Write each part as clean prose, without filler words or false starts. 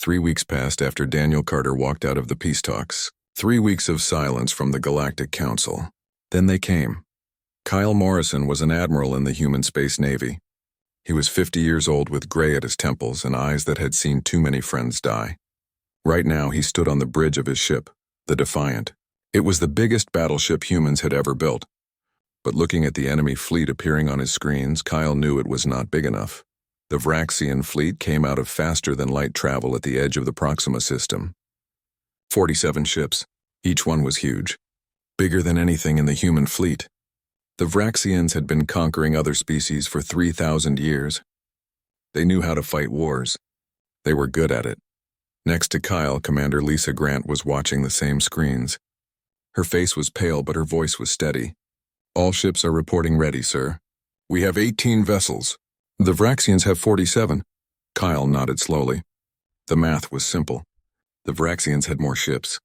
3 weeks passed after Daniel Carter walked out of the peace talks. 3 weeks of silence from the Galactic Council. Then they came. Kyle Morrison was an admiral in the human space navy. He was 50 years old with gray at his temples and eyes that had seen too many friends die. Right now he stood on the bridge of his ship, the Defiant. It was the biggest battleship humans had ever built. But looking at the enemy fleet appearing on his screens, Kyle knew it was not big enough. The Vraxian fleet came out of faster-than-light travel at the edge of the Proxima system. 47 ships. Each one was huge. Bigger than anything in the human fleet. The Vraxians had been conquering other species for 3,000 years. They knew how to fight wars. They were good at it. Next to Kyle, Commander Lisa Grant was watching the same screens. Her face was pale, but her voice was steady. "All ships are reporting ready, sir. We have 18 vessels. The Vraxians have 47. Kyle nodded slowly. The math was simple. The Vraxians had more ships.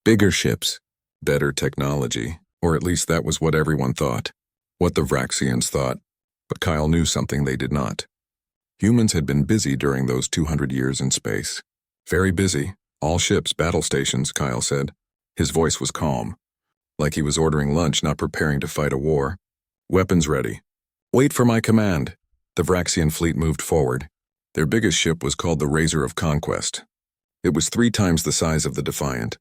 Bigger ships. Better technology. Or at least that was what everyone thought. What the Vraxians thought. But Kyle knew something they did not. Humans had been busy during those 200 years in space. Very busy. All ships, battle stations, Kyle said. His voice was calm. Like he was ordering lunch, not preparing to fight a war. Weapons ready. Wait for my command. The Vraxian fleet moved forward. Their biggest ship was called the Razor of Conquest. It was 3 times the size of the Defiant.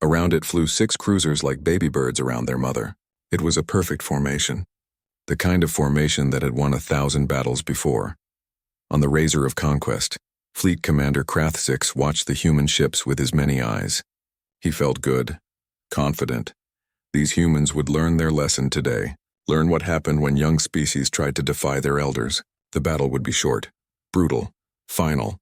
Around it flew 6 cruisers like baby birds around their mother. It was a perfect formation. The kind of formation that had won 1,000 battles before. On the Razor of Conquest, Fleet Commander Krathsix watched the human ships with his many eyes. He felt good, confident. These humans would learn their lesson today. Learn what happened when young species tried to defy their elders. The battle would be short, brutal, final.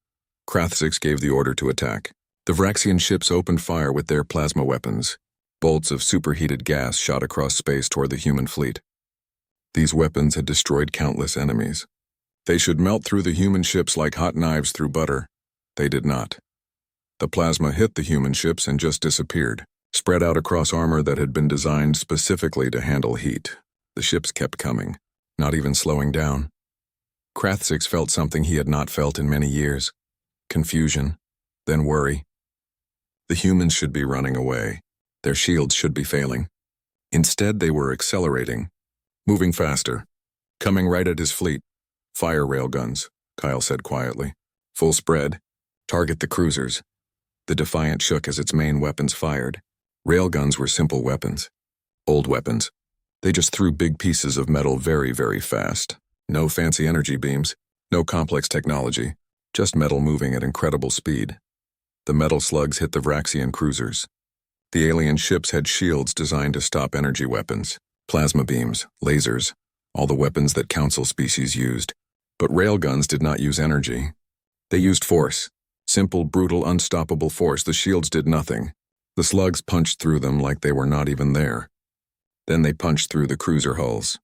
Krathsix gave the order to attack. The Vraxian ships opened fire with their plasma weapons. Bolts of superheated gas shot across space toward the human fleet. These weapons had destroyed countless enemies. They should melt through the human ships like hot knives through butter. They did not. The plasma hit the human ships and just disappeared, spread out across armor that had been designed specifically to handle heat. The ships kept coming, not even slowing down. Krathsix felt something he had not felt in many years. Confusion, then worry. The humans should be running away. Their shields should be failing. Instead, they were accelerating, moving faster, coming right at his fleet. Fire railguns, Kyle said quietly. Full spread. Target the cruisers. The Defiant shook as its main weapons fired. Railguns were simple weapons. Old weapons. They just threw big pieces of metal very, very fast. No fancy energy beams, no complex technology, just metal moving at incredible speed. The metal slugs hit the Vraxian cruisers. The alien ships had shields designed to stop energy weapons, plasma beams, lasers, all the weapons that Council species used. But railguns did not use energy. They used force. Simple, brutal, unstoppable force. The shields did nothing. The slugs punched through them like they were not even there. Then they punched through the cruiser hulls.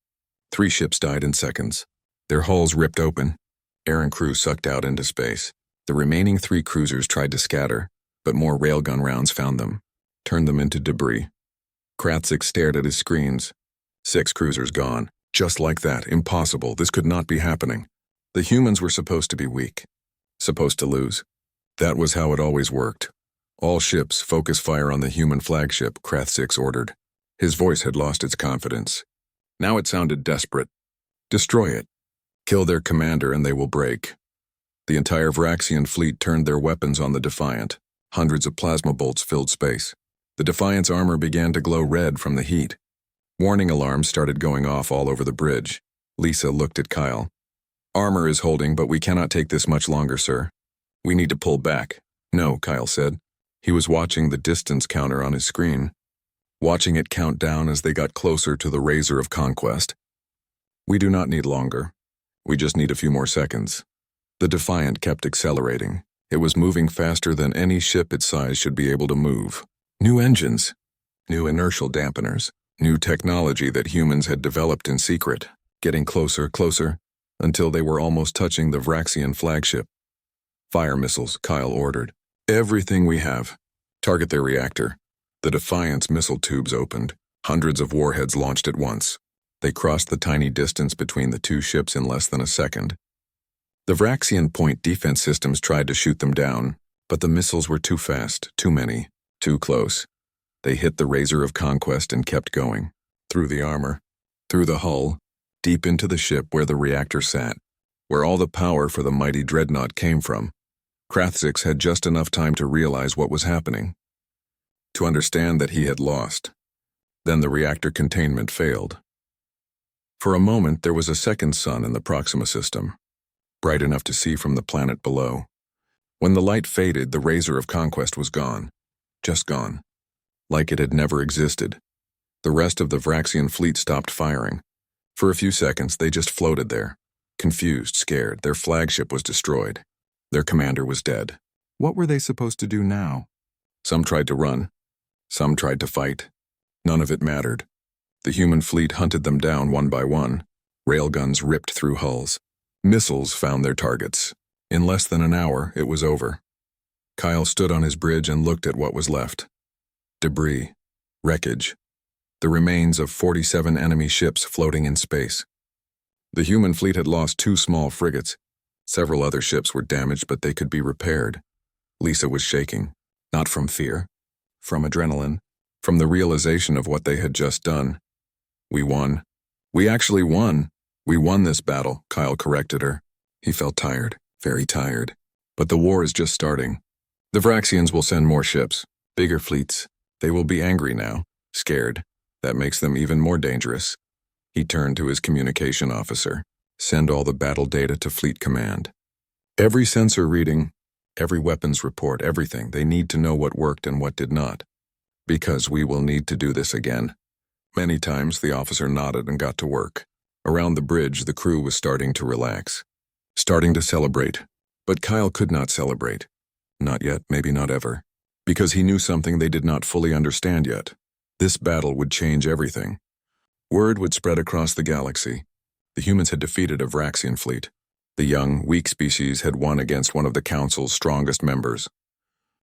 3 ships died in seconds. Their hulls ripped open. Air and crew sucked out into space. The remaining 3 cruisers tried to scatter, but more railgun rounds found them, turned them into debris. Krathsix stared at his screens. 6 cruisers gone. Just like that. Impossible. This could not be happening. The humans were supposed to be weak. Supposed to lose. That was how it always worked. All ships focus fire on the human flagship, Krathsix ordered. His voice had lost its confidence. Now it sounded desperate. Destroy it. Kill their commander and they will break. The entire Vraxian fleet turned their weapons on the Defiant. Hundreds of plasma bolts filled space. The Defiant's armor began to glow red from the heat. Warning alarms started going off all over the bridge. Lisa looked at Kyle. Armor is holding, but we cannot take this much longer, sir. We need to pull back. No, Kyle said. He was watching the distance counter on his screen, watching it count down as they got closer to the Razor of Conquest. We do not need longer. We just need a few more seconds. The Defiant kept accelerating. It was moving faster than any ship its size should be able to move. New engines, new inertial dampeners, new technology that humans had developed in secret, getting closer, until they were almost touching the Vraxian flagship. Fire missiles, Kyle ordered. Everything we have. Target their reactor. The Defiant's missile tubes opened. Hundreds of warheads launched at once. They crossed the tiny distance between the 2 ships in less than a second. The Vraxian point defense systems tried to shoot them down. But the missiles were too fast, too many, too close. They hit the razor of conquest and kept going. Through the armor, through the hull, deep into the ship where the reactor sat, where all the power for the mighty dreadnought came from. Krathzix had just enough time to realize what was happening, to understand that he had lost. Then the reactor containment failed. For a moment, there was a second sun in the Proxima system, bright enough to see from the planet below. When the light faded, the razor of conquest was gone. Just gone. Like it had never existed. The rest of the Vraxian fleet stopped firing. For a few seconds, they just floated there. Confused, scared, their flagship was destroyed. Their commander was dead. What were they supposed to do now? Some tried to run. Some tried to fight. None of it mattered. The human fleet hunted them down one by one. Railguns ripped through hulls. Missiles found their targets. In less than an hour, it was over. Kyle stood on his bridge and looked at what was left. Debris. Wreckage. The remains of 47 enemy ships floating in space. The human fleet had lost 2 small frigates. Several other ships were damaged, but they could be repaired. Lisa was shaking, not from fear, from adrenaline, from the realization of what they had just done. We won. We actually won. We won this battle, Kyle corrected her. He felt tired, very tired. But the war is just starting. The Vraxians will send more ships, bigger fleets. They will be angry now, scared. That makes them even more dangerous. He turned to his communication officer. Send all the battle data to Fleet Command. Every sensor reading, every weapons report, everything. They need to know what worked and what did not. Because we will need to do this again. Many times the officer nodded and got to work. Around the bridge, the crew was starting to relax. Starting to celebrate. But Kyle could not celebrate. Not yet, maybe not ever. Because he knew something they did not fully understand yet. This battle would change everything. Word would spread across the galaxy. The humans had defeated a Vraxian fleet. The young, weak species had won against one of the Council's strongest members.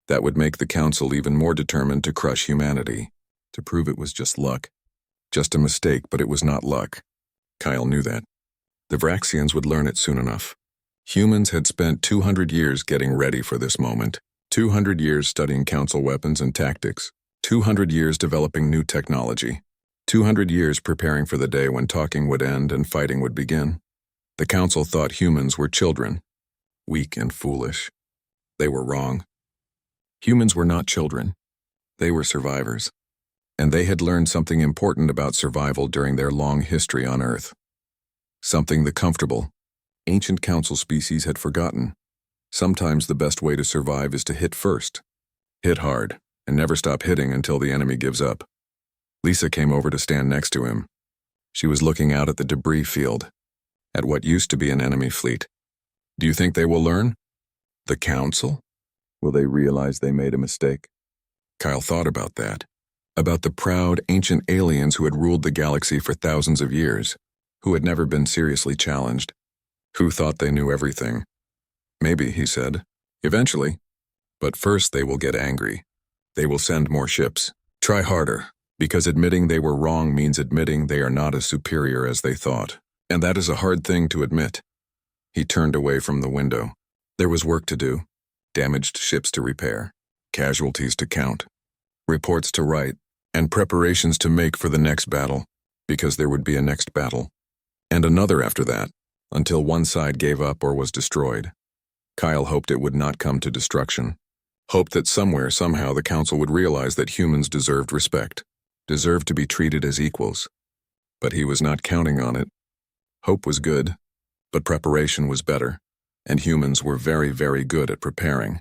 That would make the Council even more determined to crush humanity, to prove it was just luck. Just a mistake, but it was not luck. Kyle knew that. The Vraxians would learn it soon enough. Humans had spent 200 years getting ready for this moment. 200 years studying Council weapons and tactics. 200 years developing new technology. 200 years preparing for the day when talking would end and fighting would begin. The Council thought humans were children, weak and foolish. They were wrong. Humans were not children. They were survivors. And they had learned something important about survival during their long history on Earth. Something the comfortable, ancient Council species had forgotten. Sometimes the best way to survive is to hit first. Hit hard, and never stop hitting until the enemy gives up. Lisa came over to stand next to him. She was looking out at the debris field, at what used to be an enemy fleet. Do you think they will learn? The Council? Will they realize they made a mistake? Kyle thought about that. About the proud, ancient aliens who had ruled the galaxy for thousands of years, who had never been seriously challenged, who thought they knew everything. Maybe, he said. Eventually. But first they will get angry. They will send more ships. Try harder, because admitting they were wrong means admitting they are not as superior as they thought. And that is a hard thing to admit. He turned away from the window. There was work to do. Damaged ships to repair. Casualties to count. Reports to write. And preparations to make for the next battle. Because there would be a next battle. And another after that, until one side gave up or was destroyed. Kyle hoped it would not come to destruction. Hoped that somewhere, somehow, the Council would realize that humans deserved respect. Deserved to be treated as equals. But he was not counting on it. Hope was good, but preparation was better, and humans were very, very good at preparing.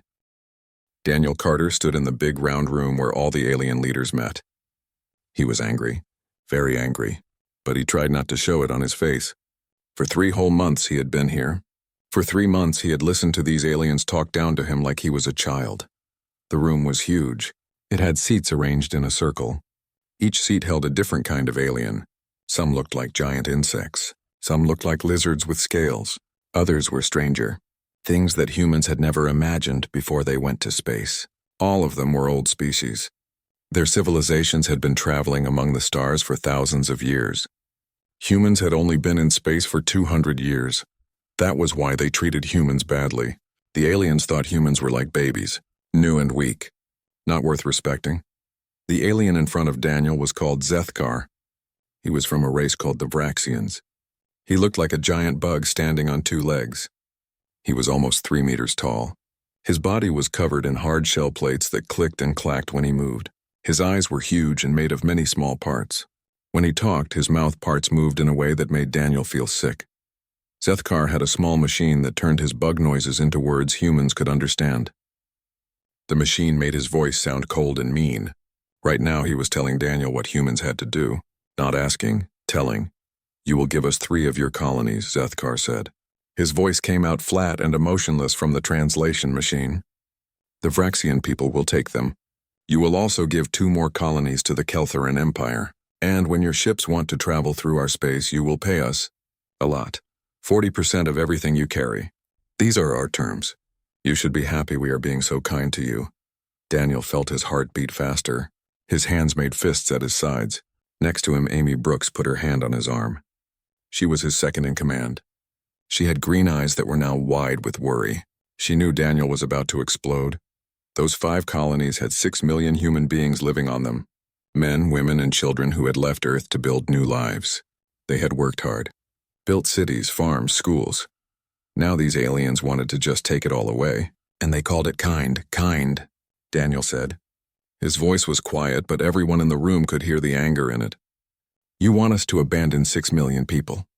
Daniel Carter stood in the big round room where all the alien leaders met. He was angry, very angry, but he tried not to show it on his face. For 3 whole months he had been here. For 3 months he had listened to these aliens talk down to him like he was a child. The room was huge. It had seats arranged in a circle. Each seat held a different kind of alien. Some looked like giant insects. Some looked like lizards with scales. Others were stranger. Things that humans had never imagined before they went to space. All of them were old species. Their civilizations had been traveling among the stars for thousands of years. Humans had only been in space for 200 years. That was why they treated humans badly. The aliens thought humans were like babies. New and weak. Not worth respecting. The alien in front of Daniel was called Zethkar. He was from a race called the Vraxians. He looked like a giant bug standing on two legs. He was almost 3 meters tall. His body was covered in hard shell plates that clicked and clacked when he moved. His eyes were huge and made of many small parts. When he talked, his mouth parts moved in a way that made Daniel feel sick. Zethkar had a small machine that turned his bug noises into words humans could understand. The machine made his voice sound cold and mean. Right now he was telling Daniel what humans had to do, not asking, telling. "You will give us 3 of your colonies," Zethkar said. His voice came out flat and emotionless from the translation machine. "The Vraxian people will take them. You will also give 2 more colonies to the Keltheran Empire, and when your ships want to travel through our space, you will pay us a lot. 40% of everything you carry. These are our terms. You should be happy we are being so kind to you." Daniel felt his heart beat faster. His hands made fists at his sides. Next to him, Amy Brooks put her hand on his arm. She was his second in command. She had green eyes that were now wide with worry. She knew Daniel was about to explode. Those 5 colonies had 6 million human beings living on them. Men, women, and children who had left Earth to build new lives. They had worked hard. Built cities, farms, schools. Now these aliens wanted to just take it all away. And they called it kind, Daniel said. His voice was quiet, but everyone in the room could hear the anger in it. "You want us to abandon 6 million people.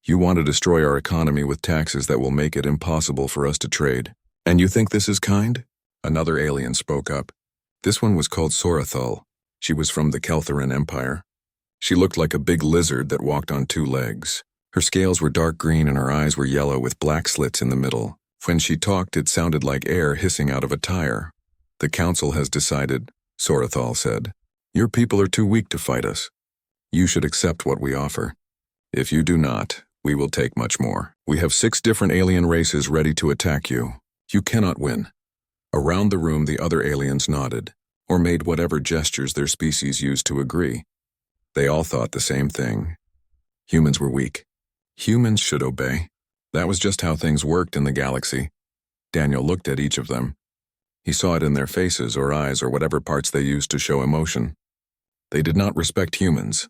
You want to destroy our economy with taxes that will make it impossible for us to trade. And you think this is kind?" Another alien spoke up. This one was called Sorathal. She was from the Keltheran Empire. She looked like a big lizard that walked on 2 legs. Her scales were dark green and her eyes were yellow with black slits in the middle. When she talked, it sounded like air hissing out of a tire. "The council has decided," Sorathal said. "Your people are too weak to fight us. You should accept what we offer. If you do not, we will take much more. We have 6 different alien races ready to attack you. You cannot win." Around the room, the other aliens nodded, or made whatever gestures their species used to agree. They all thought the same thing. Humans were weak. Humans should obey. That was just how things worked in the galaxy. Daniel looked at each of them. He saw it in their faces or eyes or whatever parts they used to show emotion. They did not respect humans.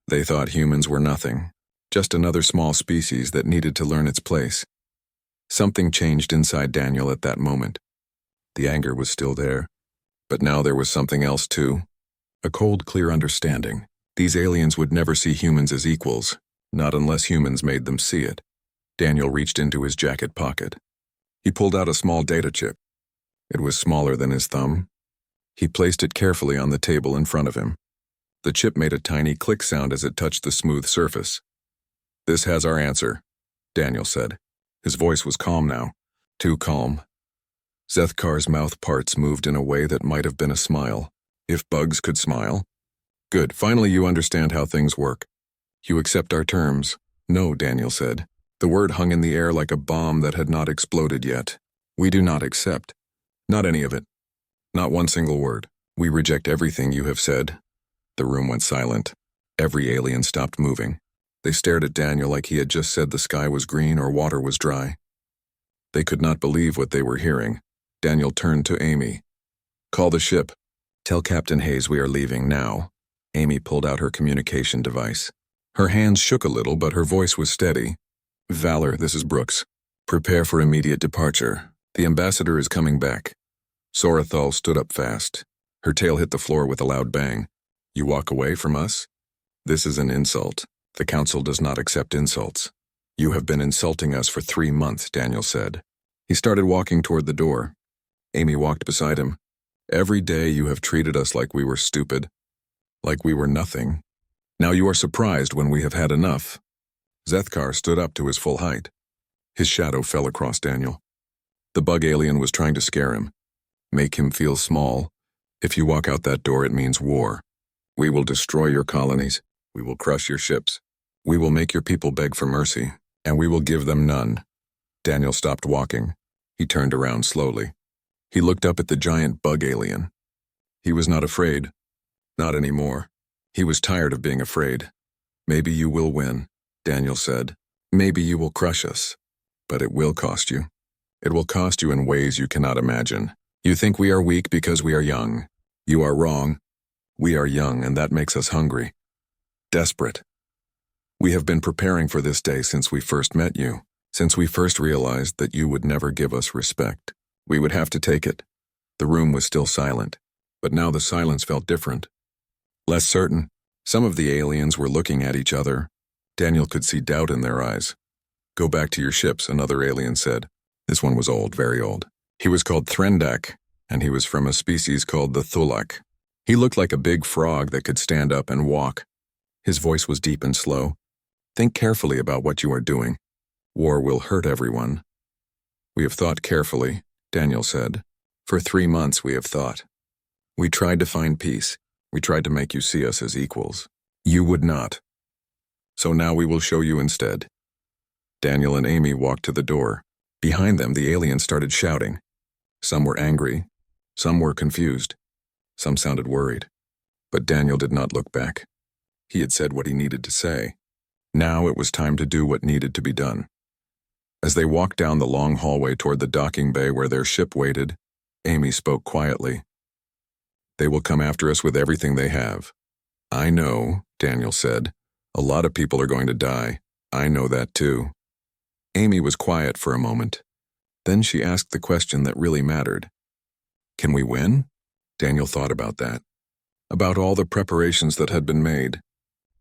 They thought humans were nothing, just another small species that needed to learn its place. Something changed inside Daniel at that moment. The anger was still there, but now there was something else too. A cold, clear understanding. These aliens would never see humans as equals, not unless humans made them see it. Daniel reached into his jacket pocket. He pulled out a small data chip. It was smaller than his thumb. He placed it carefully on the table in front of him. The chip made a tiny click sound as it touched the smooth surface. "This has our answer," Daniel said. His voice was calm now, too calm. Zethkar's mouth parts moved in a way that might have been a smile, if bugs could smile. "Good, finally you understand how things work. You accept our terms." "No," Daniel said. The word hung in the air like a bomb that had not exploded yet. "We do not accept. Not any of it. Not one single word. We reject everything you have said." The room went silent. Every alien stopped moving. They stared at Daniel like he had just said the sky was green or water was dry. They could not believe what they were hearing. Daniel turned to Amy. "Call the ship. Tell Captain Hayes we are leaving now." Amy pulled out her communication device. Her hands shook a little, but her voice was steady. "Valor, this is Brooks. Prepare for immediate departure. The ambassador is coming back." Sorathal stood up fast. Her tail hit the floor with a loud bang. "You walk away from us? This is an insult. The council does not accept insults." "You have been insulting us for 3 months, Daniel said. He started walking toward the door. Amy walked beside him. "Every day you have treated us like we were stupid. Like we were nothing. Now you are surprised when we have had enough." Zethkar stood up to his full height. His shadow fell across Daniel. The bug alien was trying to scare him. Make him feel small. "If you walk out that door, it means war. We will destroy your colonies. We will crush your ships. We will make your people beg for mercy, and we will give them none." Daniel stopped walking. He turned around slowly. He looked up at the giant bug alien. He was not afraid. Not anymore. He was tired of being afraid. "Maybe you will win," Daniel said. "Maybe you will crush us. But it will cost you. It will cost you in ways you cannot imagine." You think we are weak because we are young. You are wrong. We are young, and that makes us hungry. Desperate. We have been preparing for this day since we first met you, since we first realized that you would never give us respect. We would have to take it. The room was still silent, but now the silence felt different. Less certain. Some of the aliens were looking at each other. Daniel could see doubt in their eyes. Go back to your ships, another alien said. This one was old, very old. He was called Threndak, and he was from a species called the Thulak. He looked like a big frog that could stand up and walk. His voice was deep and slow. Think carefully about what you are doing. War will hurt everyone. We have thought carefully, Daniel said. For 3 months we have thought. We tried to find peace. We tried to make you see us as equals. You would not. So now we will show you instead. Daniel and Amy walked to the door. Behind them, the aliens started shouting. Some were angry. Some were confused. Some sounded worried. But Daniel did not look back. He had said what he needed to say. Now it was time to do what needed to be done. As they walked down the long hallway toward the docking bay where their ship waited, Amy spoke quietly. They will come after us with everything they have. I know, Daniel said. A lot of people are going to die. I know that too. Amy was quiet for a moment. Then she asked the question that really mattered. Can we win? Daniel thought about that. About all the preparations that had been made.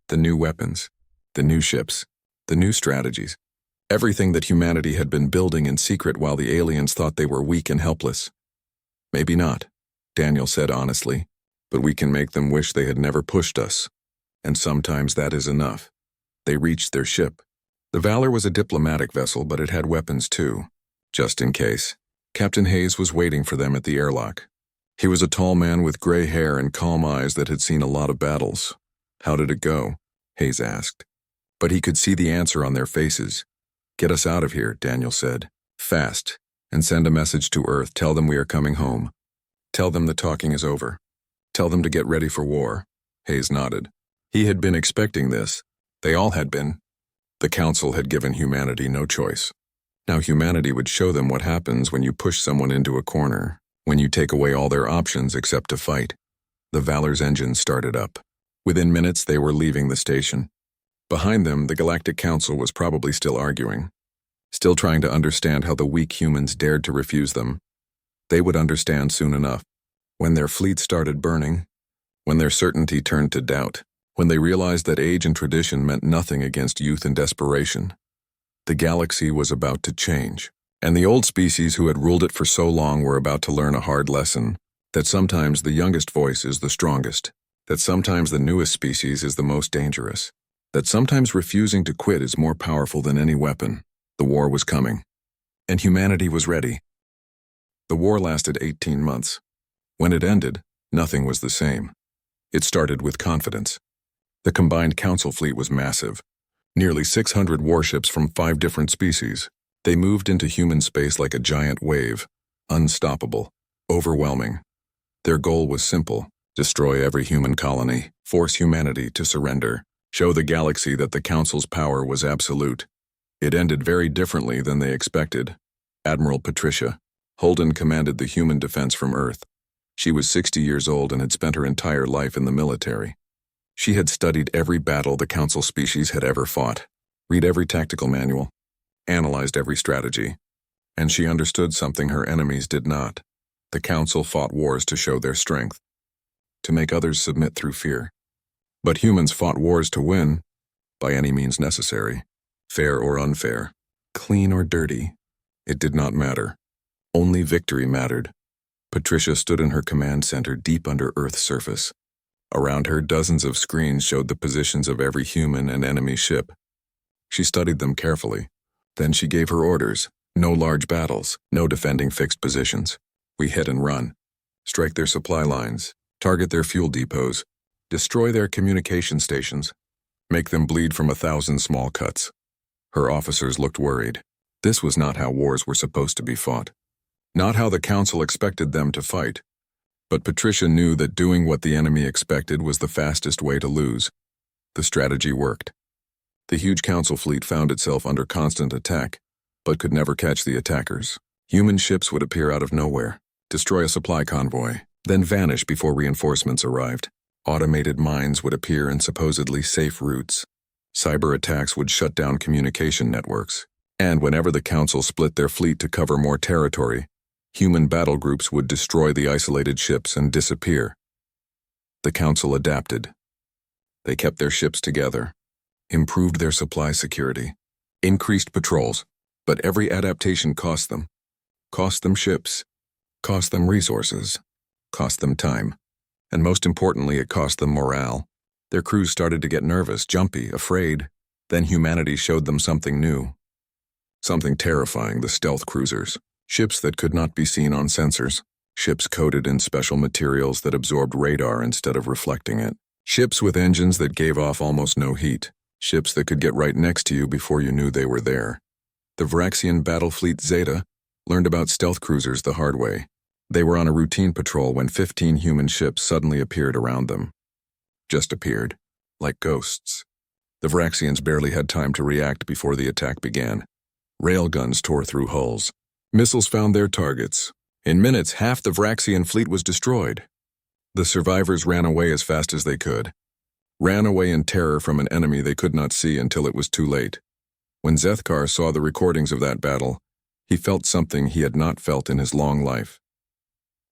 The new weapons, the new ships, the new strategies. Everything that humanity had been building in secret while the aliens thought they were weak and helpless. Maybe not, Daniel said honestly, but we can make them wish they had never pushed us. And sometimes that is enough. They reached their ship. The Valor was a diplomatic vessel, but it had weapons too, just in case. Captain Hayes was waiting for them at the airlock. He was a tall man with gray hair and calm eyes that had seen a lot of battles. How did it go? Hayes asked. But he could see the answer on their faces. Get us out of here, Daniel said. Fast. And send a message to Earth. Tell them we are coming home. Tell them the talking is over. Tell them to get ready for war. Hayes nodded. He had been expecting this. They all had been. The Council had given humanity no choice. Now humanity would show them what happens when you push someone into a corner, when you take away all their options except to fight. The Valor's engine started up. Within minutes, they were leaving the station. Behind them, the Galactic Council was probably still arguing, still trying to understand how the weak humans dared to refuse them. They would understand soon enough. When their fleet started burning, when their certainty turned to doubt, when they realized that age and tradition meant nothing against youth and desperation. The galaxy was about to change, and the old species who had ruled it for so long were about to learn a hard lesson, that sometimes the youngest voice is the strongest, that sometimes the newest species is the most dangerous, that sometimes refusing to quit is more powerful than any weapon. The war was coming, and humanity was ready. The war lasted 18 months. When it ended, nothing was the same. It started with confidence. The combined Council fleet was massive. Nearly 600 warships from 5 different species. They moved into human space like a giant wave, unstoppable, overwhelming. Their goal was simple: destroy every human colony, force humanity to surrender, show the galaxy that the Council's power was absolute. It ended very differently than they expected. Admiral Patricia Holden commanded the human defense from Earth. She was 60 years old and had spent her entire life in the military. She had studied every battle the Council species had ever fought, read every tactical manual, analyzed every strategy, and she understood something her enemies did not. The Council fought wars to show their strength, to make others submit through fear. But humans fought wars to win, by any means necessary, fair or unfair, clean or dirty. It did not matter. Only victory mattered. Patricia stood in her command center deep under Earth's surface. Around her, dozens of screens showed the positions of every human and enemy ship. She studied them carefully. Then she gave her orders. No large battles, no defending fixed positions. We hit and run. Strike their supply lines, target their fuel depots, destroy their communication stations, make them bleed from 1,000 small cuts. Her officers looked worried. This was not how wars were supposed to be fought. Not how the Council expected them to fight. But Patricia knew that doing what the enemy expected was the fastest way to lose. The strategy worked. The huge Council fleet found itself under constant attack, but could never catch the attackers. Human ships would appear out of nowhere. destroy a supply convoy, then vanish before reinforcements arrived. Automated mines would appear in supposedly safe routes. Cyber attacks would shut down communication networks. And whenever the Council split their fleet to cover more territory, human battle groups would destroy the isolated ships and disappear. The Council adapted. They kept their ships together, improved their supply security, increased patrols, but every adaptation cost them. Cost them ships, cost them resources, cost them time, and most importantly, it cost them morale. Their crews started to get nervous, jumpy, afraid. Then humanity showed them something new. Something terrifying, the stealth cruisers. Ships that could not be seen on sensors. Ships coated in special materials that absorbed radar instead of reflecting it. Ships with engines that gave off almost no heat. Ships that could get right next to you before you knew they were there. The Vraxian battle fleet Zeta learned about stealth cruisers the hard way. They were on a routine patrol when 15 human ships suddenly appeared around them. Just appeared, like ghosts. The Vraxians barely had time to react before the attack began. Railguns tore through hulls. Missiles found their targets. In minutes, half the Vraxian fleet was destroyed. The survivors ran away as fast as they could. Ran away in terror from an enemy they could not see until it was too late. When Zethkar saw the recordings of that battle, he felt something he had not felt in his long life.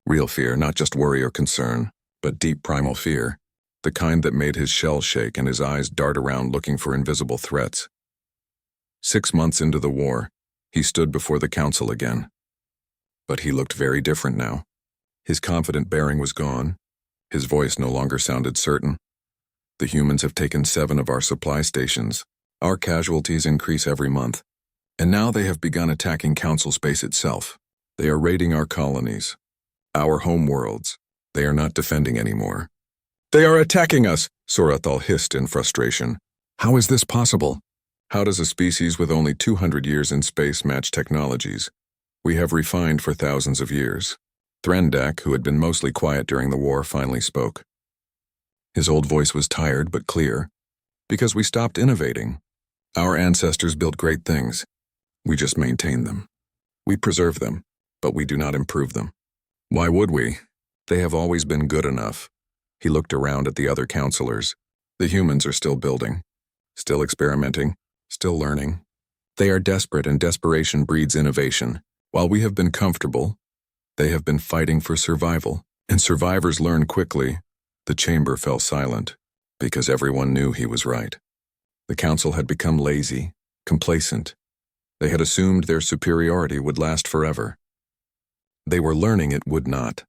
Real fear, not just worry or concern, but deep primal fear. The kind that made his shell shake and his eyes dart around looking for invisible threats. 6 months into the war, he stood before the Council again. But he looked very different now. His confident bearing was gone. His voice no longer sounded certain. The humans have taken 7 of our supply stations. Our casualties increase every month. And now they have begun attacking Council space itself. They are raiding our colonies. Our home worlds. They are not defending anymore. They are attacking us, Sorathal hissed in frustration. How is this possible? How does a species with only 200 years in space match technologies we have refined for thousands of years? Threndak, who had been mostly quiet during the war, finally spoke. His old voice was tired but clear. Because we stopped innovating. Our ancestors built great things. We just maintain them. We preserve them, but we do not improve them. Why would we? They have always been good enough. He looked around at the other counselors. The humans are still building, still experimenting, still learning. They are desperate, and desperation breeds innovation. While we have been comfortable, they have been fighting for survival. And survivors learn quickly. The chamber fell silent, because everyone knew he was right. The council had become lazy, complacent. They had assumed their superiority would last forever. They were learning it would not.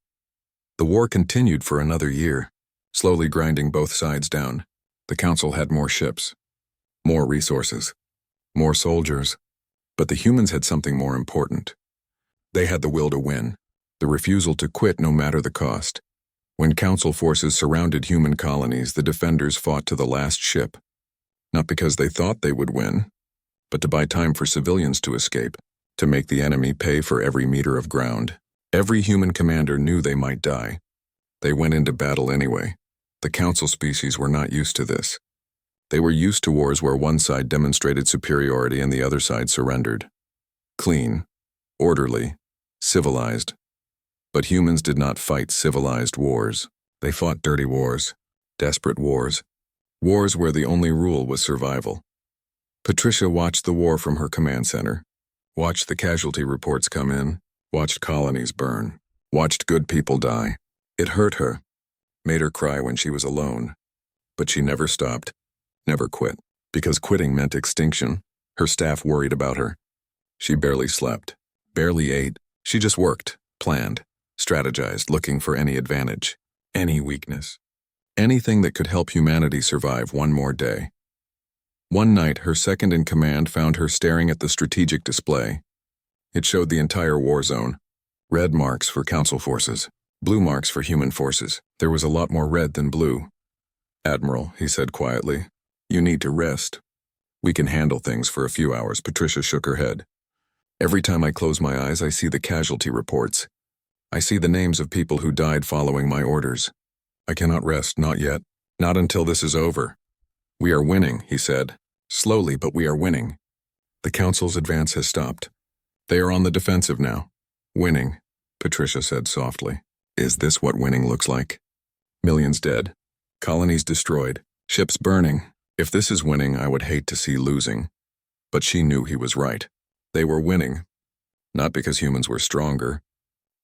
The war continued for another year, slowly grinding both sides down. The council had more ships, more resources, more soldiers, but the humans had something more important. They had the will to win, the refusal to quit no matter the cost. When council forces surrounded human colonies, the defenders fought to the last ship, not because they thought they would win, but to buy time for civilians to escape, to make the enemy pay for every meter of ground. Every human commander knew they might die. They went into battle anyway. The council species were not used to this. They were used to wars where one side demonstrated superiority and the other side surrendered. Clean, orderly, civilized. But humans did not fight civilized wars. They fought dirty wars, desperate wars, wars where the only rule was survival. Patricia watched the war from her command center, watched the casualty reports come in, watched colonies burn, watched good people die. It hurt her, made her cry when she was alone. But she never stopped, never quit, because quitting meant extinction. Her staff worried about her. She barely slept, barely ate. She just worked, planned, strategized, looking for any advantage, any weakness, anything that could help humanity survive one more day. One night, her second-in-command found her staring at the strategic display. It showed the entire war zone. Red marks for council forces, blue marks for human forces. There was a lot more red than blue. "Admiral," he said quietly, "you need to rest. We can handle things for a few hours." Patricia shook her head. "Every time I close my eyes, I see the casualty reports. I see the names of people who died following my orders. I cannot rest, not yet, not until this is over." "We are winning," he said. "Slowly, but we are winning. The council's advance has stopped. They are on the defensive now. Winning. Patricia said softly. Is this what winning looks like? Millions dead. Colonies destroyed. Ships burning. If this is winning, I would hate to see losing. But she knew he was right. They were winning. Not because humans were stronger,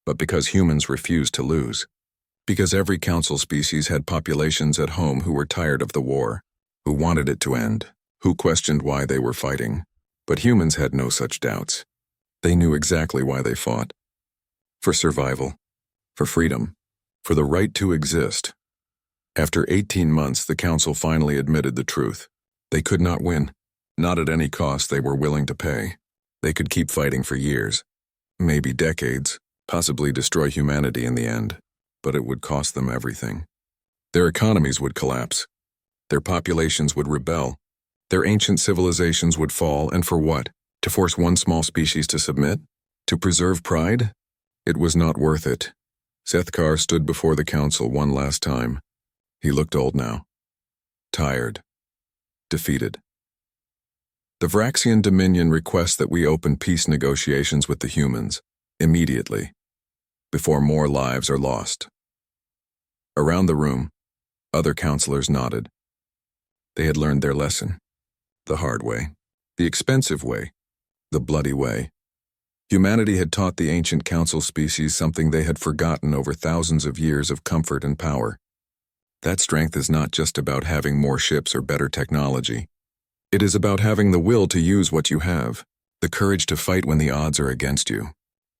but because humans refused to lose. Because every council species had populations at home who were tired of the war, who wanted it to end, who questioned why they were fighting. But humans had no such doubts. They knew exactly why they fought. For survival. For freedom. For the right to exist. After 18 months, the council finally admitted the truth. They could not win. Not at any cost they were willing to pay. They could keep fighting for years. Maybe decades. Possibly destroy humanity in the end. But it would cost them everything. Their economies would collapse. Their populations would rebel. Their ancient civilizations would fall, and for what? To force one small species to submit? To preserve pride? It was not worth it. Sethkar stood before the council one last time. He looked old now. Tired. Defeated. The Vraxian Dominion requests that we open peace negotiations with the humans, immediately, before more lives are lost. Around the room, other counselors nodded. They had learned their lesson. The hard way. The expensive way. The bloody way. Humanity had taught the ancient council species something they had forgotten over thousands of years of comfort and power. That strength is not just about having more ships or better technology. It is about having the will to use what you have, the courage to fight when the odds are against you,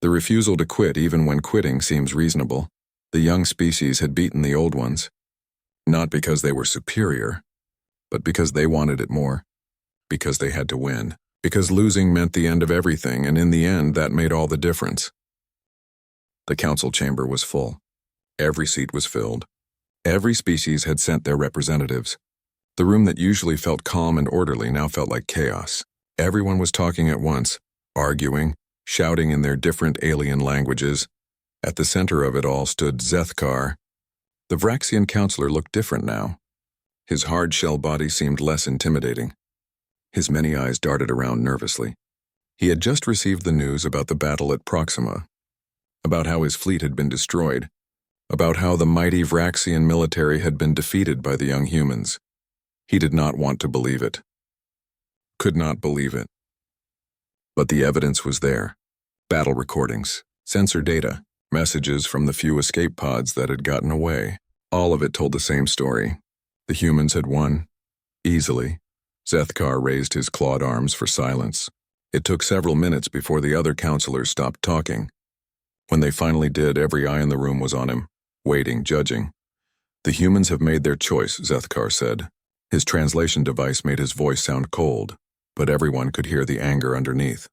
the refusal to quit even when quitting seems reasonable. The young species had beaten the old ones, not because they were superior, but because they wanted it more, because they had to win, because losing meant the end of everything, and in the end that made all the difference. The council chamber was full. Every seat was filled. Every species had sent their representatives. The room that usually felt calm and orderly now felt like chaos. Everyone was talking at once, arguing, shouting in their different alien languages. At the center of it all stood Sethkar. The Vraxian counselor looked different now. His hard-shell body seemed less intimidating. His many eyes darted around nervously. He had just received the news about the battle at Proxima, about how his fleet had been destroyed, about how the mighty Vraxian military had been defeated by the young humans. He did not want to believe it. Could not believe it. But the evidence was there. Battle recordings, sensor data, messages from the few escape pods that had gotten away. All of it told the same story. The humans had won. Easily. Sethkar raised his clawed arms for silence. It took several minutes before the other counselors stopped talking. When they finally did, every eye in the room was on him, waiting, judging. The humans have made their choice, Sethkar said. His translation device made his voice sound cold, but everyone could hear the anger underneath.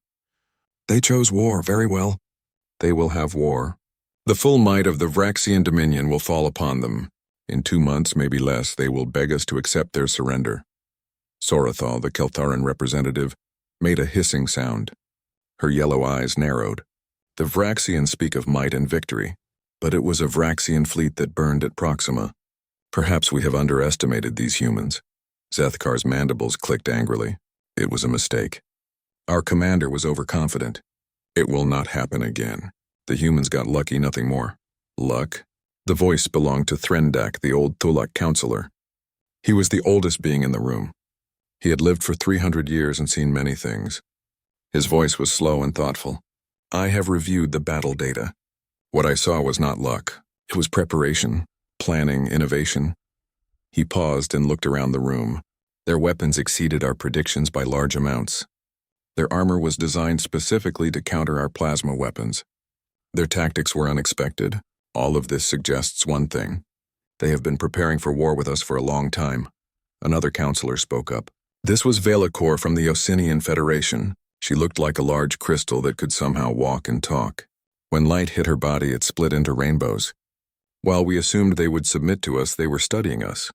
They chose war, very well. They will have war. The full might of the Vraxian Dominion will fall upon them. In 2 months, maybe less, they will beg us to accept their surrender. Sorathal, the Keltharan representative, made a hissing sound. Her yellow eyes narrowed. The Vraxians speak of might and victory, but it was a Vraxian fleet that burned at Proxima. Perhaps we have underestimated these humans. Sethkar's mandibles clicked angrily. It was a mistake. Our commander was overconfident. It will not happen again. The humans got lucky, nothing more. Luck? The voice belonged to Threndak, the old Thulak counselor. He was the oldest being in the room. He had lived for 300 years and seen many things. His voice was slow and thoughtful. I have reviewed the battle data. What I saw was not luck. It was preparation, planning, innovation. He paused and looked around the room. Their weapons exceeded our predictions by large amounts. Their armor was designed specifically to counter our plasma weapons. Their tactics were unexpected. All of this suggests one thing. They have been preparing for war with us for a long time. Another counselor spoke up. This was Velakor from the Osinian Federation. She looked like a large crystal that could somehow walk and talk. When light hit her body, it split into rainbows. While we assumed they would submit to us, they were studying us,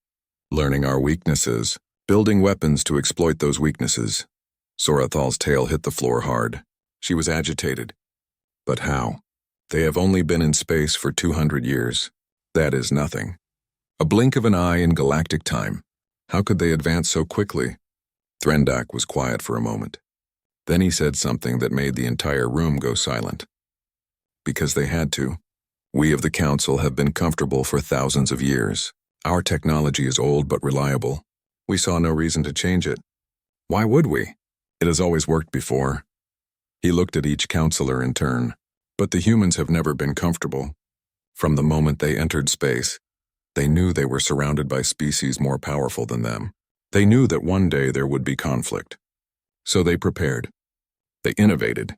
learning our weaknesses, building weapons to exploit those weaknesses. Sorathal's tail hit the floor hard. She was agitated. But how? They have only been in space for 200 years. That is nothing. A blink of an eye in galactic time. How could they advance so quickly? Threndak was quiet for a moment. Then he said something that made the entire room go silent. because they had to. We of the Council have been comfortable for thousands of years. Our technology is old but reliable. We saw no reason to change it. Why would we? It has always worked before. He looked at each counselor in turn. But the humans have never been comfortable. From the moment they entered space, they knew they were surrounded by species more powerful than them. They knew that one day there would be conflict. So they prepared. They innovated.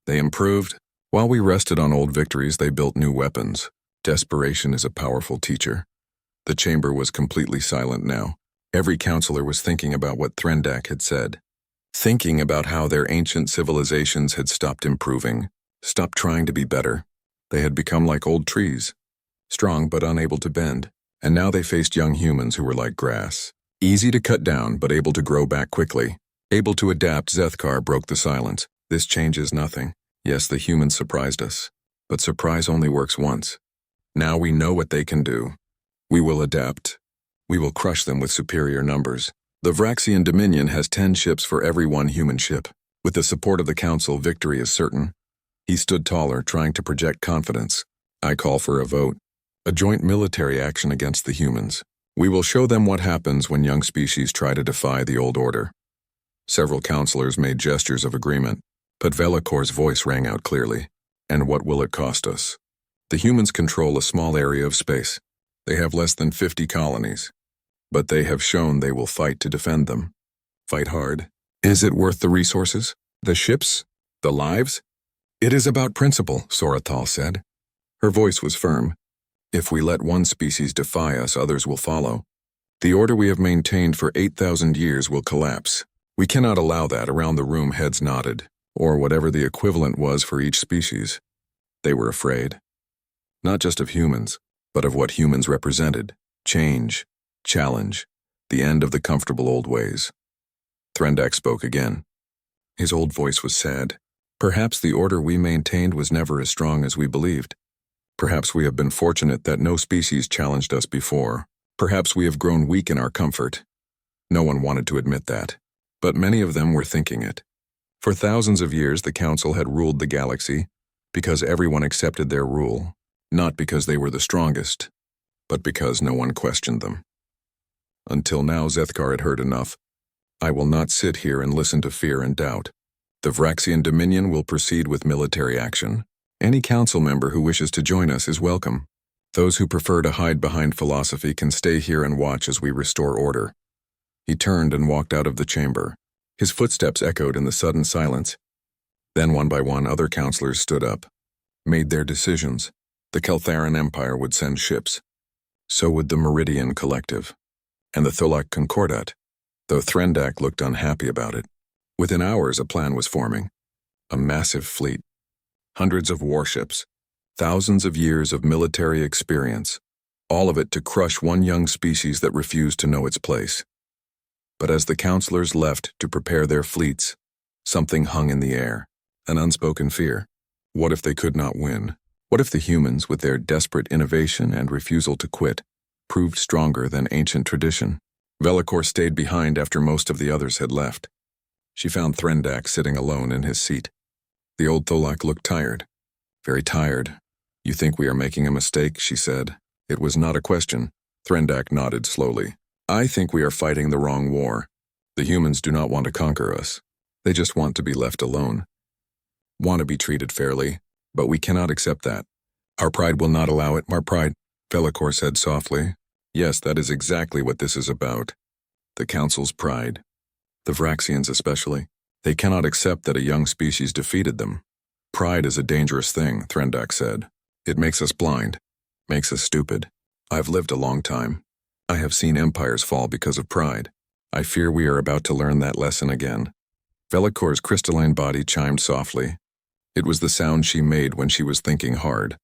They improved. While we rested on old victories, they built new weapons. Desperation is a powerful teacher. The chamber was completely silent now. Every counselor was thinking about what Threndak had said. Thinking about how their ancient civilizations had stopped improving, stopped trying to be better. They had become like old trees, strong but unable to bend. And now they faced young humans who were like grass. Easy to cut down, but able to grow back quickly. Able to adapt, Zethkar broke the silence. This changes nothing. Yes, the humans surprised us. But surprise only works once. Now we know what they can do. We will adapt. We will crush them with superior numbers. The Vraxian Dominion has 10 ships for every one human ship. With the support of the Council, victory is certain. He stood taller, trying to project confidence. I call for a vote. A joint military action against the humans. We will show them what happens when young species try to defy the old order. Several counselors made gestures of agreement, but Velakor's voice rang out clearly. And what will it cost us? The humans control a small area of space. They have less than 50 colonies. But they have shown they will fight to defend them. Fight hard. Is it worth the resources? The ships? The lives? It is about principle, Sorathal said. Her voice was firm. If we let one species defy us, others will follow. The order we have maintained for 8,000 years will collapse. We cannot allow that. Around the room, heads nodded, or whatever the equivalent was for each species. They were afraid. Not just of humans, but of what humans represented. Change, challenge, the end of the comfortable old ways. Threndak spoke again. His old voice was sad. Perhaps the order we maintained was never as strong as we believed. Perhaps we have been fortunate that no species challenged us before. Perhaps we have grown weak in our comfort. No one wanted to admit that, but many of them were thinking it. For thousands of years, the Council had ruled the galaxy because everyone accepted their rule, not because they were the strongest, but because no one questioned them. Until now, Zethkar had heard enough. I will not sit here and listen to fear and doubt. The Vraxian Dominion will proceed with military action. Any council member who wishes to join us is welcome. Those who prefer to hide behind philosophy can stay here and watch as we restore order. He turned and walked out of the chamber. His footsteps echoed in the sudden silence. Then one by one, other counselors stood up, made their decisions. The Keltharan Empire would send ships. So would the Meridian Collective, and the Tholak Concordat, though Threndak looked unhappy about it. Within hours, a plan was forming. A massive fleet. Hundreds of warships. Thousands of years of military experience. All of it to crush one young species that refused to know its place. But as the counselors left to prepare their fleets, something hung in the air. An unspoken fear. What if they could not win? What if the humans, with their desperate innovation and refusal to quit, proved stronger than ancient tradition? Velakor stayed behind after most of the others had left. She found Threndak sitting alone in his seat. The old Tholak looked tired. Very tired. You think we are making a mistake, she said. It was not a question. Threndak nodded slowly. I think we are fighting the wrong war. The humans do not want to conquer us. They just want to be left alone. Want to be treated fairly, but we cannot accept that. Our pride will not allow it. Our pride, Velakor said softly. Yes, that is exactly what this is about. The Council's pride. The Vraxians especially. They cannot accept that a young species defeated them. Pride is a dangerous thing, Threndak said. It makes us blind, makes us stupid. I've lived a long time. I have seen empires fall because of pride. I fear we are about to learn that lesson again. Velakor's crystalline body chimed softly. It was the sound she made when she was thinking hard.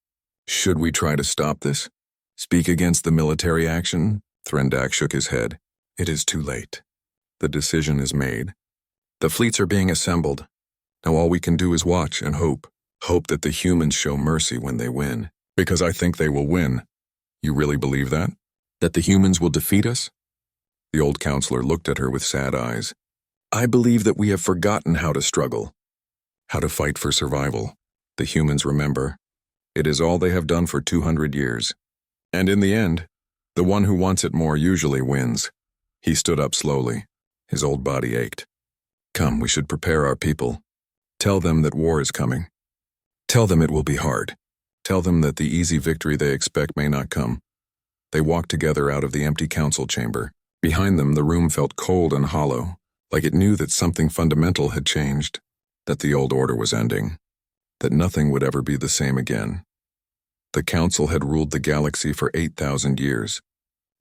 Should we try to stop this? Speak against the military action? Threndak shook his head. It is too late. The decision is made. The fleets are being assembled. Now all we can do is watch and hope. Hope that the humans show mercy when they win. Because I think they will win. You really believe that? That the humans will defeat us? The old counselor looked at her with sad eyes. I believe that we have forgotten how to struggle. How to fight for survival. The humans remember. It is all they have done for 200 years. And in the end, the one who wants it more usually wins. He stood up slowly. His old body ached. Come, we should prepare our people. Tell them that war is coming. Tell them it will be hard. Tell them that the easy victory they expect may not come. They walked together out of the empty council chamber. Behind them, the room felt cold and hollow, like it knew that something fundamental had changed, that the old order was ending, that nothing would ever be the same again. The council had ruled the galaxy for 8,000 years.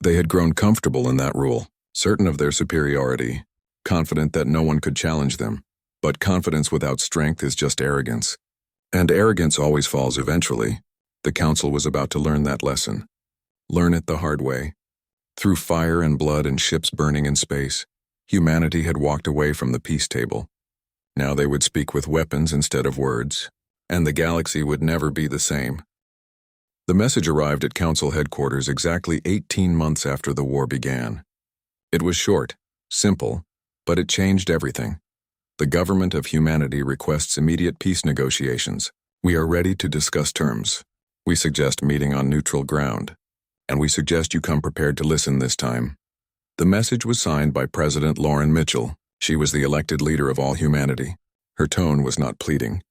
They had grown comfortable in that rule, certain of their superiority, confident that no one could challenge them. But confidence without strength is just arrogance. And arrogance always falls eventually. The council was about to learn that lesson. Learn it the hard way. Through fire and blood and ships burning in space, humanity had walked away from the peace table. Now they would speak with weapons instead of words, and the galaxy would never be the same. The message arrived at council headquarters exactly 18 months after the war began. It was short, simple, but it changed everything. The government of humanity requests immediate peace negotiations. We are ready to discuss terms. We suggest meeting on neutral ground. And we suggest you come prepared to listen this time. The message was signed by President Lauren Mitchell. She was the elected leader of all humanity. Her tone was not pleading,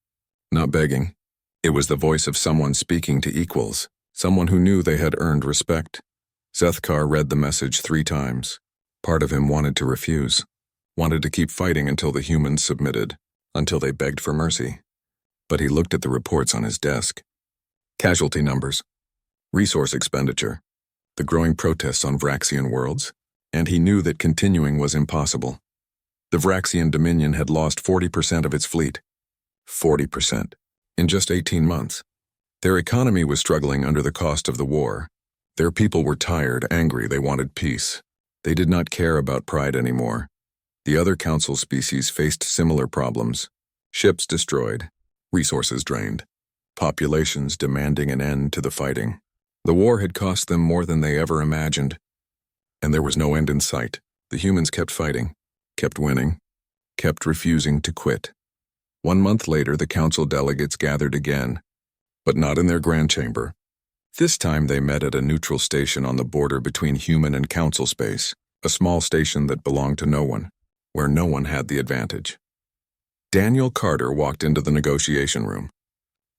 not begging. It was the voice of someone speaking to equals, someone who knew they had earned respect. Zethkar read the message 3 times. Part of him wanted to refuse, wanted to keep fighting until the humans submitted, until they begged for mercy. But he looked at the reports on his desk. Casualty numbers, resource expenditure, the growing protests on Vraxian worlds, and he knew that continuing was impossible. The Vraxian Dominion had lost 40% of its fleet. 40%. In just 18 months. Their economy was struggling under the cost of the war. Their people were tired, angry, they wanted peace. They did not care about pride anymore. The other council species faced similar problems. Ships destroyed, resources drained, populations demanding an end to the fighting. The war had cost them more than they ever imagined. And there was no end in sight. The humans kept fighting, kept winning, kept refusing to quit. 1 month later, the council delegates gathered again, but not in their grand chamber. This time they met at a neutral station on the border between human and council space, a small station that belonged to no one, where no one had the advantage. Daniel Carter walked into the negotiation room.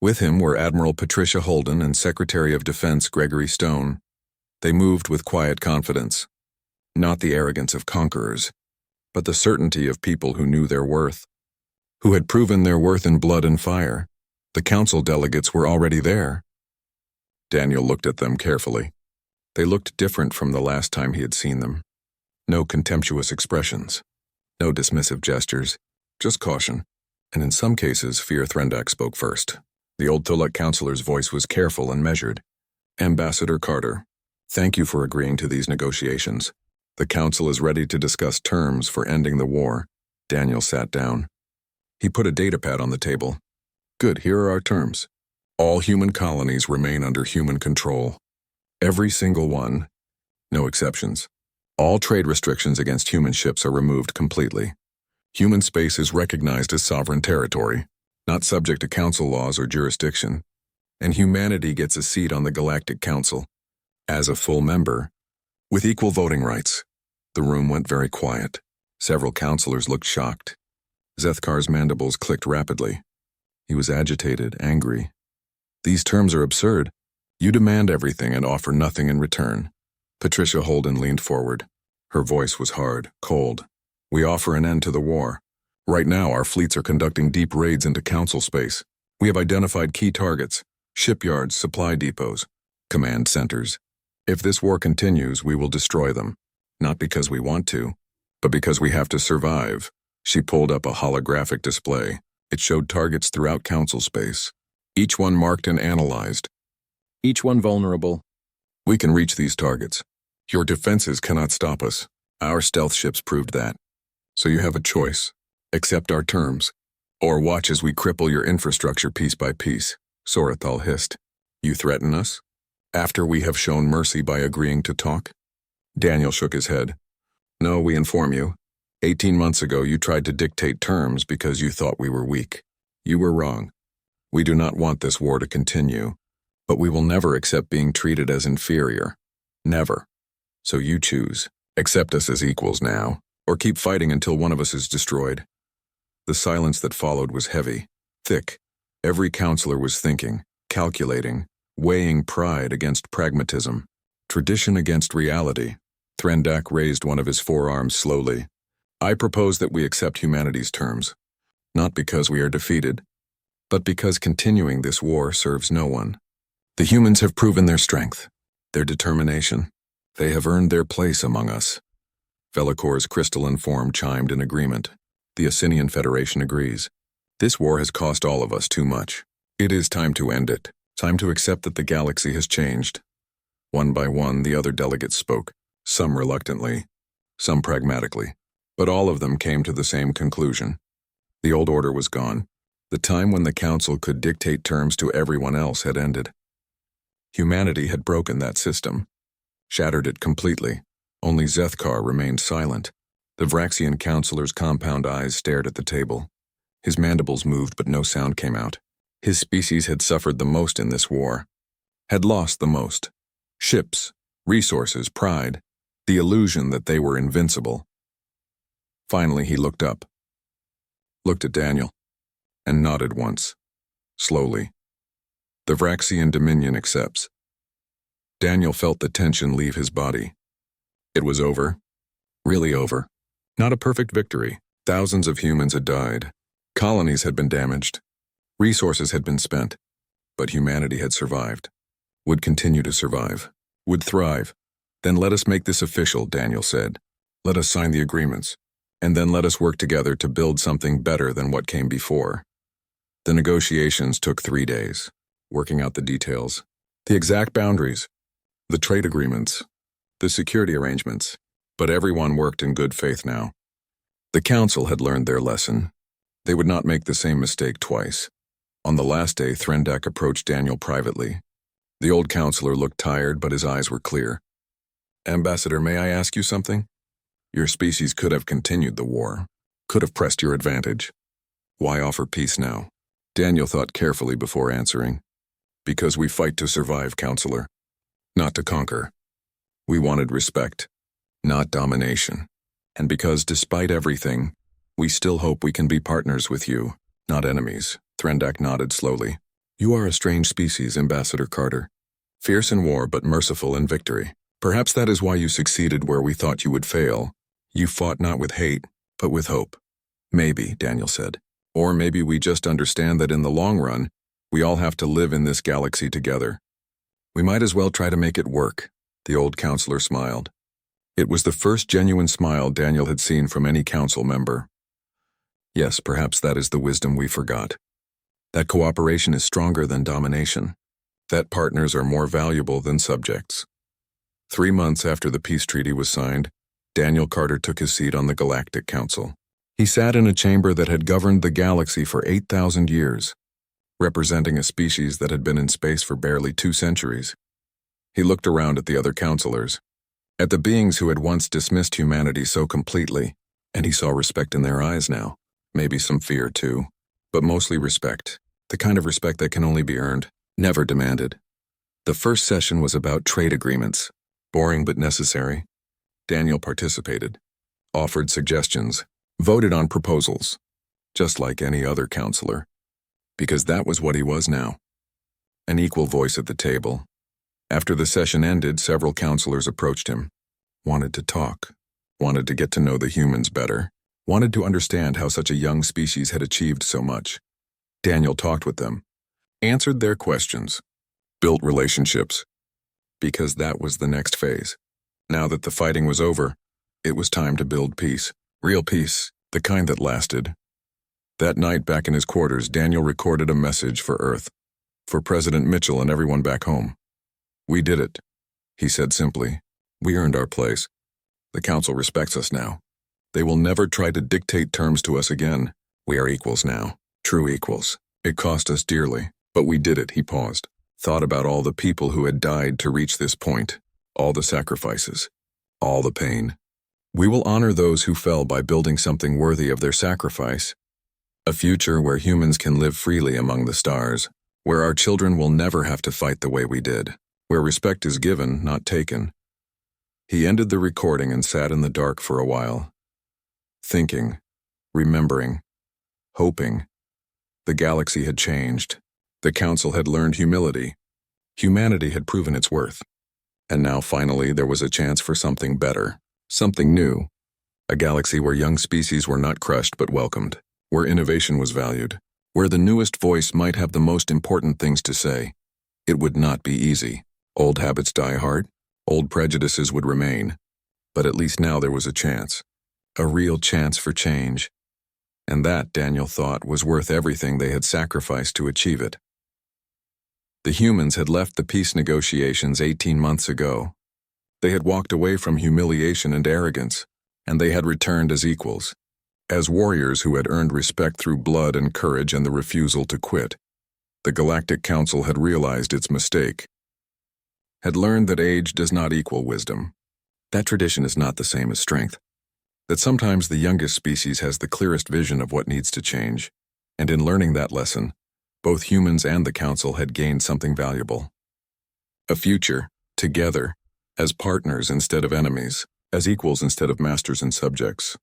With him were Admiral Patricia Holden and Secretary of Defense Gregory Stone. They moved with quiet confidence, not the arrogance of conquerors, but the certainty of people who knew their worth, who had proven their worth in blood and fire. The council delegates were already there. Daniel looked at them carefully. They looked different from the last time he had seen them. No contemptuous expressions, no dismissive gestures, just caution, and in some cases, Fear Threndak spoke first. The old Thulak counselor's voice was careful and measured. Ambassador Carter, thank you for agreeing to these negotiations. The council is ready to discuss terms for ending the war. Daniel sat down. He put a datapad on the table. Good, here are our terms. All human colonies remain under human control. Every single one, no exceptions. All trade restrictions against human ships are removed completely. Human space is recognized as sovereign territory, not subject to council laws or jurisdiction, and humanity gets a seat on the Galactic Council, as a full member, with equal voting rights. The room went very quiet. Several counselors looked shocked. Zethkar's mandibles clicked rapidly. He was agitated, angry. These terms are absurd. You demand everything and offer nothing in return. Patricia Holden leaned forward. Her voice was hard, cold. We offer an end to the war. Right now, our fleets are conducting deep raids into council space. We have identified key targets, shipyards, supply depots, command centers. If this war continues, we will destroy them. Not because we want to, but because we have to survive. She pulled up a holographic display. It showed targets throughout council space, each one marked and analyzed, each one vulnerable. We can reach these targets. Your defenses cannot stop us. Our stealth ships proved that. So you have a choice. Accept our terms, or watch as we cripple your infrastructure piece by piece. Sorathal hissed. You threaten us? After we have shown mercy by agreeing to talk? Daniel shook his head. No, we inform you. 18 months ago, you tried to dictate terms because you thought we were weak. You were wrong. We do not want this war to continue. But we will never accept being treated as inferior. Never. So you choose. Accept us as equals now, or keep fighting until one of us is destroyed. The silence that followed was heavy, thick. Every counselor was thinking, calculating, weighing pride against pragmatism, tradition against reality. Threndak raised one of his forearms slowly. I propose that we accept humanity's terms, not because we are defeated, but because continuing this war serves no one. The humans have proven their strength, their determination. They have earned their place among us. Velacor's crystalline form chimed in agreement. The Asinian Federation agrees. This war has cost all of us too much. It is time to end it. Time to accept that the galaxy has changed. One by one, the other delegates spoke, some reluctantly, some pragmatically, but all of them came to the same conclusion. The old order was gone. The time when the council could dictate terms to everyone else had ended. Humanity had broken that system, shattered it completely. Only Zethkar remained silent. The Vraxian counselor's compound eyes stared at the table. His mandibles moved, but no sound came out. His species had suffered the most in this war, had lost the most. Ships, resources, pride, the illusion that they were invincible. Finally, he looked up, looked at Daniel, and nodded once, slowly. The Vraxian Dominion accepts. Daniel felt the tension leave his body. It was over. Really over. Not a perfect victory. Thousands of humans had died. Colonies had been damaged. Resources had been spent. But humanity had survived. Would continue to survive. Would thrive. Then let us make this official, Daniel said. Let us sign the agreements. And then let us work together to build something better than what came before. The negotiations took 3 days, working out the details, the exact boundaries, the trade agreements, the security arrangements, but everyone worked in good faith now. The council had learned their lesson. They would not make the same mistake twice. On the last day, Threndak approached Daniel privately. The old counselor looked tired, but his eyes were clear. Ambassador, may I ask you something? Your species could have continued the war, could have pressed your advantage. Why offer peace now? Daniel thought carefully before answering. Because we fight to survive, counselor, not to conquer. We wanted respect, not domination. And because, despite everything, we still hope we can be partners with you, not enemies. Threndak nodded slowly. You are a strange species, Ambassador Carter. Fierce in war, but merciful in victory. Perhaps that is why you succeeded where we thought you would fail. You fought not with hate, but with hope. Maybe, Daniel said. Or maybe we just understand that in the long run, we all have to live in this galaxy together. We might as well try to make it work. The old counselor smiled. It was the first genuine smile Daniel had seen from any council member. Yes, perhaps that is the wisdom we forgot. That cooperation is stronger than domination. That partners are more valuable than subjects. 3 months after the peace treaty was signed, Daniel Carter took his seat on the Galactic Council. He sat in a chamber that had governed the galaxy for 8,000 years, representing a species that had been in space for barely 2 centuries. He looked around at the other counselors, at the beings who had once dismissed humanity so completely, and he saw respect in their eyes now. Maybe some fear too, but mostly respect. The kind of respect that can only be earned, never demanded. The first session was about trade agreements, boring but necessary. Daniel participated, offered suggestions, voted on proposals, just like any other counselor, because that was what he was now. An equal voice at the table. After the session ended, several counselors approached him, wanted to talk, wanted to get to know the humans better, wanted to understand how such a young species had achieved so much. Daniel talked with them, answered their questions, built relationships, because that was the next phase. Now that the fighting was over, it was time to build peace. Real peace, the kind that lasted. That night back in his quarters, Daniel recorded a message for Earth, for President Mitchell and everyone back home. We did it, he said simply. We earned our place. The council respects us now. They will never try to dictate terms to us again. We are equals now, true equals. It cost us dearly, but we did it. He paused, thought about all the people who had died to reach this point, all the sacrifices, all the pain. We will honor those who fell by building something worthy of their sacrifice, a future where humans can live freely among the stars. where our children will never have to fight the way we did, where respect is given, not taken. He ended the recording and sat in the dark for a while, thinking, remembering, hoping. The galaxy had changed. The Council had learned humility. Humanity had proven its worth. And now finally there was a chance for something better, something new. A galaxy where young species were not crushed but welcomed, where innovation was valued, where the newest voice might have the most important things to say. It would not be easy. Old habits die hard, old prejudices would remain. But at least now there was a chance. A real chance for change. And that, Daniel thought, was worth everything they had sacrificed to achieve it. The humans had left the peace negotiations 18 months ago. They had walked away from humiliation and arrogance, and they had returned as equals, as warriors who had earned respect through blood and courage and the refusal to quit. The Galactic Council had realized its mistake, had learned that age does not equal wisdom. That tradition is not the same as strength. That sometimes the youngest species has the clearest vision of what needs to change, and in learning that lesson, both humans and the Council had gained something valuable. A future, together, as partners instead of enemies, as equals instead of masters and subjects.